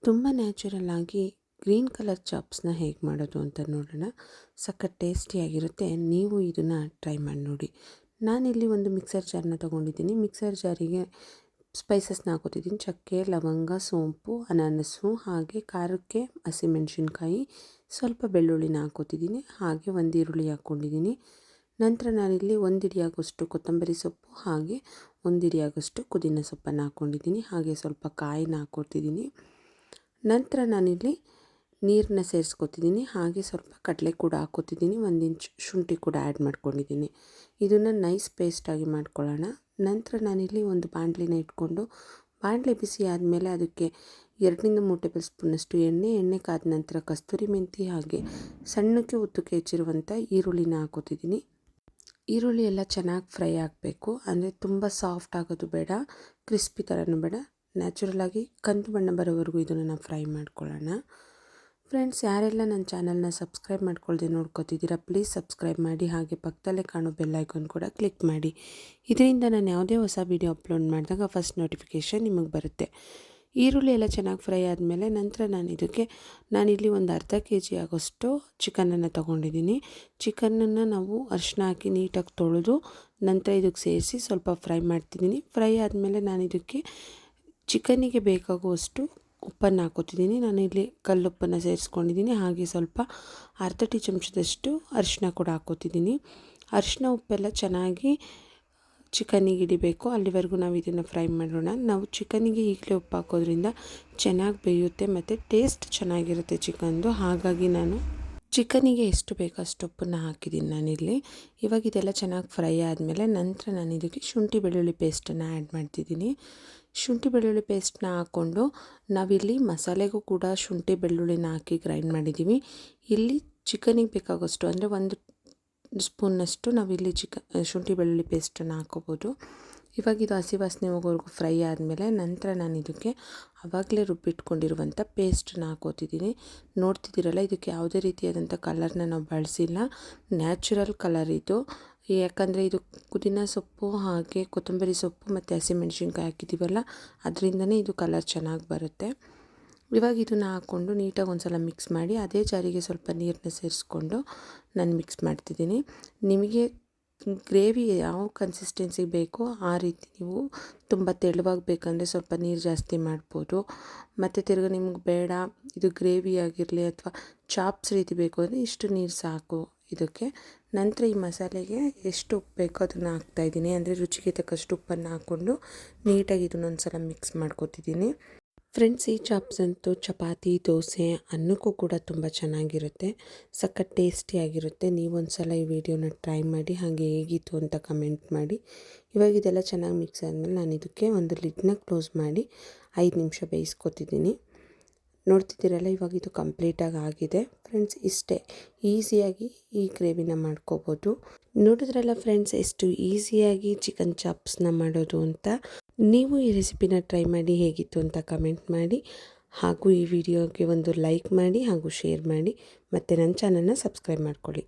ತುಂಬ ನ್ಯಾಚುರಲ್ ಆಗಿ green colour ಚಾಪ್ಸ್ನ ಹೇಗೆ ಮಾಡೋದು ಅಂತ ನೋಡೋಣ. ಸಖತ್ ಟೇಸ್ಟಿಯಾಗಿರುತ್ತೆ. ನೀವು ಇದನ್ನು ಟ್ರೈ ಮಾಡಿ ನೋಡಿ. ನಾನಿಲ್ಲಿ ಒಂದು ಮಿಕ್ಸರ್ ಜಾರನ್ನ ತೊಗೊಂಡಿದ್ದೀನಿ. ಮಿಕ್ಸರ್ ಜಾರಿಗೆ ಸ್ಪೈಸಸ್ನ ಹಾಕೋತಿದ್ದೀನಿ. ಚಕ್ಕೆ, ಲವಂಗ, ಸೋಂಪು, ಅನಾನಸು, ಹಾಗೆ ಖಾರಕ್ಕೆ ಹಸಿಮೆಣಸಿನ್ಕಾಯಿ, ಸ್ವಲ್ಪ ಬೆಳ್ಳುಳ್ಳಿನ ಹಾಕೋತಿದ್ದೀನಿ. ಹಾಗೆ ಒಂದು ಈರುಳ್ಳಿ ಹಾಕ್ಕೊಂಡಿದ್ದೀನಿ. ನಂತರ ನಾನಿಲ್ಲಿ ಒಂದು ಹಿಡಿಯಾಗೋಷ್ಟು ಕೊತ್ತಂಬರಿ ಸೊಪ್ಪು, ಹಾಗೆ ಒಂದು ಹಿಡಿಯಾಗೋಷ್ಟು ಪುದೀನ ಸೊಪ್ಪನ್ನು ಹಾಕ್ಕೊಂಡಿದ್ದೀನಿ. ಹಾಗೆ ಸ್ವಲ್ಪ ಕಾಯಿನ ಹಾಕ್ಕೊತಿದ್ದೀನಿ. ನಂತರ ನಾನಿಲ್ಲಿ ನೀರನ್ನ ಸೇರಿಸ್ಕೊತಿದ್ದೀನಿ. ಹಾಗೆ ಸ್ವಲ್ಪ ಕಡಲೆ ಕೂಡ ಹಾಕ್ಕೊತಿದ್ದೀನಿ. 1 ಇಂಚ್ ಶುಂಠಿ ಕೂಡ ಆ್ಯಡ್ ಮಾಡ್ಕೊಂಡಿದ್ದೀನಿ. ಇದನ್ನು ನೈಸ್ ಪೇಸ್ಟಾಗಿ ಮಾಡ್ಕೊಳ್ಳೋಣ. ನಂತರ ನಾನಿಲ್ಲಿ ಒಂದು ಬಾಣಲಿನ ಇಟ್ಕೊಂಡು, ಬಾಣಲೆ ಬಿಸಿ ಆದಮೇಲೆ ಅದಕ್ಕೆ 2-3 ಟೇಬಲ್ ಸ್ಪೂನಷ್ಟು ಎಣ್ಣೆ ಕಾದ ನಂತರ ಕಸ್ತೂರಿ ಮೆಂತಿ ಹಾಗೆ ಸಣ್ಣಕ್ಕೆ ಉದ್ದಕ್ಕೆ ಹೆಚ್ಚಿರುವಂಥ ಈರುಳ್ಳಿನ ಹಾಕ್ಕೊತಿದ್ದೀನಿ. ಈರುಳ್ಳಿ ಎಲ್ಲ ಚೆನ್ನಾಗಿ ಫ್ರೈ ಆಗಬೇಕು. ಅಂದರೆ ತುಂಬ ಸಾಫ್ಟ್ ಆಗೋದು ಬೇಡ, ಕ್ರಿಸ್ಪಿ ಥರನೂ ಬೇಡ. ನ್ಯಾಚುರಲ್ ಆಗಿ ಕಂದು ಬಣ್ಣ ಬರೋವರೆಗೂ ಇದನ್ನು ನಾವು ಫ್ರೈ ಮಾಡ್ಕೊಳ್ಳೋಣ. ಫ್ರೆಂಡ್ಸ್, ಯಾರೆಲ್ಲ ನನ್ನ ಚಾನಲ್ನ ಸಬ್ಸ್ಕ್ರೈಬ್ ಮಾಡ್ಕೊಳ್ದೆ ನೋಡ್ಕೊತಿದ್ದೀರಾ, ಪ್ಲೀಸ್ ಸಬ್ಸ್ಕ್ರೈಬ್ ಮಾಡಿ. ಹಾಗೆ ಪಕ್ಕದಲ್ಲೇ ಕಾಣೋ ಬೆಲ್ ಐಕಾನ್ ಕೂಡ ಕ್ಲಿಕ್ ಮಾಡಿ. ಇದರಿಂದ ನಾನು ಯಾವುದೇ ಹೊಸ ವೀಡಿಯೋ ಅಪ್ಲೋಡ್ ಮಾಡಿದಾಗ ಫಸ್ಟ್ ನೋಟಿಫಿಕೇಷನ್ ನಿಮಗೆ ಬರುತ್ತೆ. ಈರುಳ್ಳಿ ಎಲ್ಲ ಚೆನ್ನಾಗಿ ಫ್ರೈ ಆದಮೇಲೆ ನಂತರ ನಾನಿಲ್ಲಿ ಒಂದು ಅರ್ಧ kg ಆಗೋಷ್ಟು ಚಿಕನನ್ನು ತೊಗೊಂಡಿದ್ದೀನಿ. ಚಿಕನನ್ನು ನಾವು ಅರಿಶಿನ ಹಾಕಿ ನೀಟಾಗಿ ತೊಳೆದು ನಂತರ ಇದಕ್ಕೆ ಸೇರಿಸಿ ಸ್ವಲ್ಪ ಫ್ರೈ ಮಾಡ್ತಿದ್ದೀನಿ. ಫ್ರೈ ಆದಮೇಲೆ ನಾನಿದಕ್ಕೆ ಚಿಕನ್ನಿಗೆ ಬೇಕಾಗುವಷ್ಟು ಉಪ್ಪನ್ನು ಹಾಕೋತಿದ್ದೀನಿ. ನಾನಿಲ್ಲಿ ಕಲ್ಲುಪ್ಪನ್ನು ಸೇರಿಸ್ಕೊಂಡಿದ್ದೀನಿ. ಹಾಗೆ ಸ್ವಲ್ಪ ಅರ್ಧ ಟೀ ಚಮಚದಷ್ಟು ಅರಿಶಿನ ಕೂಡ ಹಾಕೋತಿದ್ದೀನಿ. ಅರಿಶಿನ ಉಪ್ಪೆಲ್ಲ ಚೆನ್ನಾಗಿ ಚಿಕನ್ನಿಗೆ ಹಿಡಿಬೇಕು. ಅಲ್ಲಿವರೆಗೂ ನಾವು ಇದನ್ನು ಫ್ರೈ ಮಾಡೋಣ. ನಾವು ಚಿಕನ್ನಿಗೆ ಈಗಲೇ ಉಪ್ಪು ಹಾಕೋದ್ರಿಂದ ಚೆನ್ನಾಗಿ ಬೇಯುತ್ತೆ ಮತ್ತು ಟೇಸ್ಟ್ ಚೆನ್ನಾಗಿರುತ್ತೆ ಚಿಕನ್ದು. ಹಾಗಾಗಿ ನಾನು ಚಿಕನ್ನಿಗೆ ಎಷ್ಟು ಬೇಕೋ ಅಷ್ಟು ಉಪ್ಪನ್ನು ಹಾಕಿದ್ದೀನಿ ನಾನಿಲ್ಲಿ. ಇವಾಗ ಇದೆಲ್ಲ ಚೆನ್ನಾಗಿ ಫ್ರೈ ಆದಮೇಲೆ ನಂತರ ನಾನು ಇದಕ್ಕೆ ಶುಂಠಿ ಬೆಳ್ಳುಳ್ಳಿ ಪೇಸ್ಟನ್ನು ಆ್ಯಡ್ ಮಾಡ್ತಿದ್ದೀನಿ. ಶುಂಠಿ ಬೆಳ್ಳುಳ್ಳಿ ಪೇಸ್ಟನ್ನ ಹಾಕ್ಕೊಂಡು ನಾವಿಲ್ಲಿ ಮಸಾಲೆಗೂ ಕೂಡ ಶುಂಠಿ ಬೆಳ್ಳುಳ್ಳಿನ ಹಾಕಿ ಗ್ರೈಂಡ್ ಮಾಡಿದ್ದೀವಿ. ಇಲ್ಲಿ ಚಿಕನ್ನಿಗೆ ಬೇಕಾಗೋಷ್ಟು ಅಂದರೆ 1 ಸ್ಪೂನ್ನಷ್ಟು ನಾವಿಲ್ಲಿ ಶುಂಠಿ ಬೆಳ್ಳುಳ್ಳಿ ಪೇಸ್ಟನ್ನು ಹಾಕ್ಕೋಬೋದು. ಇವಾಗ ಇದು ಹಸಿ ವಾಸನೆ ಹೋಗೋವರೆಗೂ ಫ್ರೈ ಆದಮೇಲೆ ನಂತರ ನಾನು ಇದಕ್ಕೆ ಆವಾಗಲೇ ರುಬ್ಬಿಟ್ಕೊಂಡಿರುವಂಥ ಪೇಸ್ಟನ್ನ ಹಾಕೋತಿದ್ದೀನಿ. ನೋಡ್ತಿದ್ದೀರಲ್ಲ, ಇದಕ್ಕೆ ಯಾವುದೇ ರೀತಿಯಾದಂಥ ಕಲರ್ನ ನಾವು ಬಳಸಿಲ್ಲ. ನ್ಯಾಚುರಲ್ ಕಲರ್ ಇದು. ಯಾಕಂದರೆ ಇದು ಪುದೀನ ಸೊಪ್ಪು ಹಾಗೆ ಕೊತ್ತಂಬರಿ ಸೊಪ್ಪು ಮತ್ತು ಹಸಿಮೆಣಸಿನ್ಕಾಯಿ ಹಾಕಿದ್ದೀವಲ್ಲ, ಅದರಿಂದನೇ ಇದು ಕಲರ್ ಚೆನ್ನಾಗಿ ಬರುತ್ತೆ. ಇವಾಗ ಇದನ್ನು ಹಾಕ್ಕೊಂಡು ನೀಟಾಗಿ ಒಂದು ಸಲ ಮಿಕ್ಸ್ ಮಾಡಿ ಅದೇ ಜಾರಿಗೆ ಸ್ವಲ್ಪ ನೀರನ್ನ ಸೇರಿಸ್ಕೊಂಡು ನಾನು ಮಿಕ್ಸ್ ಮಾಡ್ತಿದ್ದೀನಿ. ನಿಮಗೆ ಗ್ರೇವಿ ಯಾವ ಕನ್ಸಿಸ್ಟೆನ್ಸಿ ಬೇಕೋ ಆ ರೀತಿ ನೀವು ತುಂಬ ತೆಳುವಾಗಿ ಬೇಕಂದರೆ ಸ್ವಲ್ಪ ನೀರು ಜಾಸ್ತಿ ಮಾಡ್ಬೋದು. ಮತ್ತು ತಿರ್ಗಿ ನಿಮ್ಗೆ ಬೇಡ ಇದು ಗ್ರೇವಿ ಆಗಿರಲಿ ಅಥವಾ ಚಾಪ್ಸ್ ರೀತಿ ಬೇಕು ಅಂದರೆ ಇಷ್ಟು ನೀರು ಸಾಕು ಇದಕ್ಕೆ. ನಂತರ ಈ ಮಸಾಲೆಗೆ ಎಷ್ಟು ಉಪ್ಪು ಬೇಕೋ ಅದನ್ನು ಹಾಕ್ತಾಯಿದ್ದೀನಿ. ಅಂದರೆ ರುಚಿಗೆ ತಕ್ಕಷ್ಟು ಉಪ್ಪನ್ನು ಹಾಕ್ಕೊಂಡು ನೀಟಾಗಿ ಇದನ್ನೊಂದು ಸಲ ಮಿಕ್ಸ್ ಮಾಡ್ಕೊತಿದ್ದೀನಿ. ಫ್ರೆಂಡ್ಸ್, ಈ ಚಾಪ್ಸ್ ಅಂತೂ ಚಪಾತಿ, ದೋಸೆ, ಅನ್ನಕ್ಕೂ ಕೂಡ ತುಂಬ ಚೆನ್ನಾಗಿರುತ್ತೆ. ಸಖತ್ ಟೇಸ್ಟಿಯಾಗಿರುತ್ತೆ. ನೀವೊಂದು ಸಲ ಈ ವಿಡಿಯೋನ ಟ್ರೈ ಮಾಡಿ ಹಾಗೆ ಹೇಗಿತ್ತು ಅಂತ ಕಮೆಂಟ್ ಮಾಡಿ. ಇವಾಗ ಇದೆಲ್ಲ ಚೆನ್ನಾಗಿ ಮಿಕ್ಸ್ ಆದಮೇಲೆ ನಾನು ಇದಕ್ಕೆ ಒಂದು ಲಿಡ್ನ ಕ್ಲೋಸ್ ಮಾಡಿ 5 ನಿಮಿಷ ಬೇಯಿಸ್ಕೊತಿದ್ದೀನಿ. ನೋಡ್ತಿದ್ದೀರಲ್ಲ, ಇವಾಗ ಇದು ಕಂಪ್ಲೀಟಾಗಿ ಆಗಿದೆ. ಫ್ರೆಂಡ್ಸ್, ಇಷ್ಟೇ ಈಸಿಯಾಗಿ ಈ ಗ್ರೇವಿನ ಮಾಡ್ಕೋಬೋದು. ನೋಡಿದ್ರಲ್ಲ ಫ್ರೆಂಡ್ಸ್, ಎಷ್ಟು ಈಸಿಯಾಗಿ ಚಿಕನ್ ಚಾಪ್ಸ್ನ ಮಾಡೋದು ಅಂತ. ನೀವು ಈ ರೆಸಿಪಿನ ಟ್ರೈ ಮಾಡಿ ಹೇಗಿತ್ತು ಅಂತ ಕಮೆಂಟ್ ಮಾಡಿ. ಹಾಗೂ ಈ ವಿಡಿಯೋಗೆ ಒಂದು ಲೈಕ್ ಮಾಡಿ ಹಾಗೂ ಶೇರ್ ಮಾಡಿ. ಮತ್ತು ನನ್ನ ಚಾನಲ್ನ ಸಬ್ಸ್ಕ್ರೈಬ್ ಮಾಡ್ಕೊಳ್ಳಿ.